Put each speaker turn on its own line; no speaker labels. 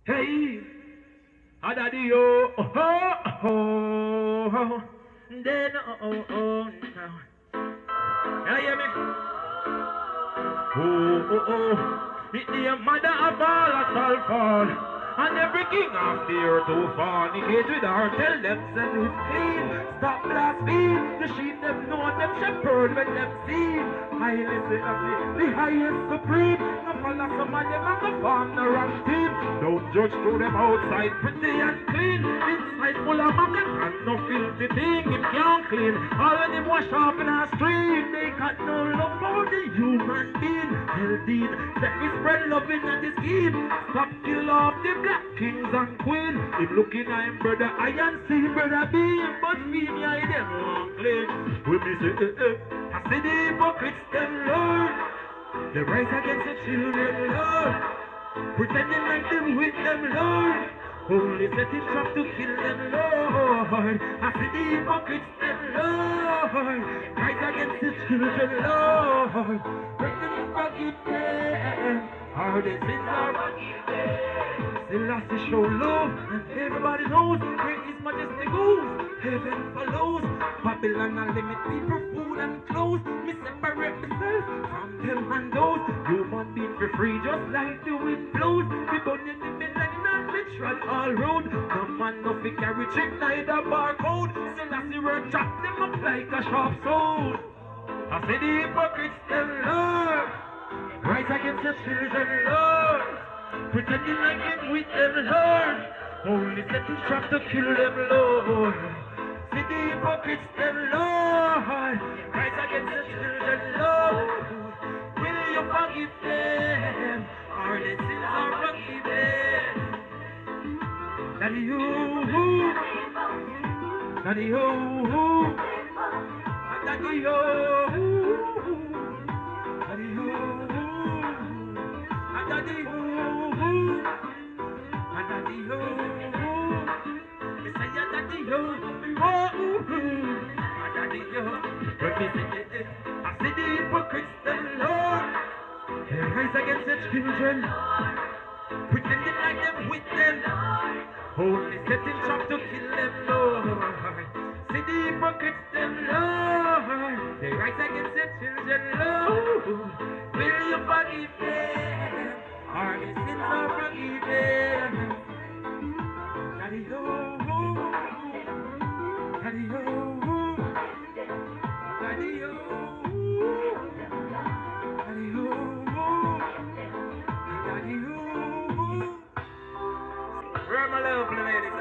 Hey, Adadi oh, oh, oh, oh, then now. You hear me? It's the mother of all us all fall. And every king of the earth who fornicate with her, tell them send it clean. Stop blaspheme. The sheep them know them shepherd when them see. I listen the highest supreme. No follow some of them and go form the wrong team. Don't judge to them outside pretty and clean. Inside full of maggots and no filthy thing. Him can't clean. All of them wash off in a street. They got no love for the human being. Hell deed. That we spread love in the scheme. Stop kill off the black kings and queens. If looking at him brother I and see brother being. But me I them won't claim. We me say I see the hypocrites them Lord. They rise against the children Lord. Pretending like them with them Lord. Only setting trap to kill them Lord. I see the hypocrites them Lord. Rise against the children Lord. Pray them forgive them. Our sins are forgiven. Still has to show love, and everybody knows where His Majesty goes. Heaven follows. Babylon and limit people, food and clothes. Me separate myself from them and those. Human being for free, just like the wind blows. We burn in the midline and literal all road. No man no fi carry trick, neither barcode. Still has to work, chop them up like a sharp sword. I say the hypocrites tell Lord. Rise against the children, Lord. Pretending like him with them, Lord. Only setting trap to kill them, Lord. See the hypocrites, them, Lord. Rise against the children, Lord. Will you forgive them? Our sins are forgiven. Daddy, you. Daddy, you. Daddy, you. Daddy, you. Daddy ho, daddy ho, me say ya daddy ho, daddy ho. When me say I see the hypocrites them Lord. They rise against the children, pretending like them with them, only setting trap to kill them Lord. See the hypocrites them Lord. They rise against the children Lord. Will you forgive them? Our sins are forgiven. Daddy ho, daddy ho, daddy ho, daddy ho, daddy ho. Where are my lovely ladies?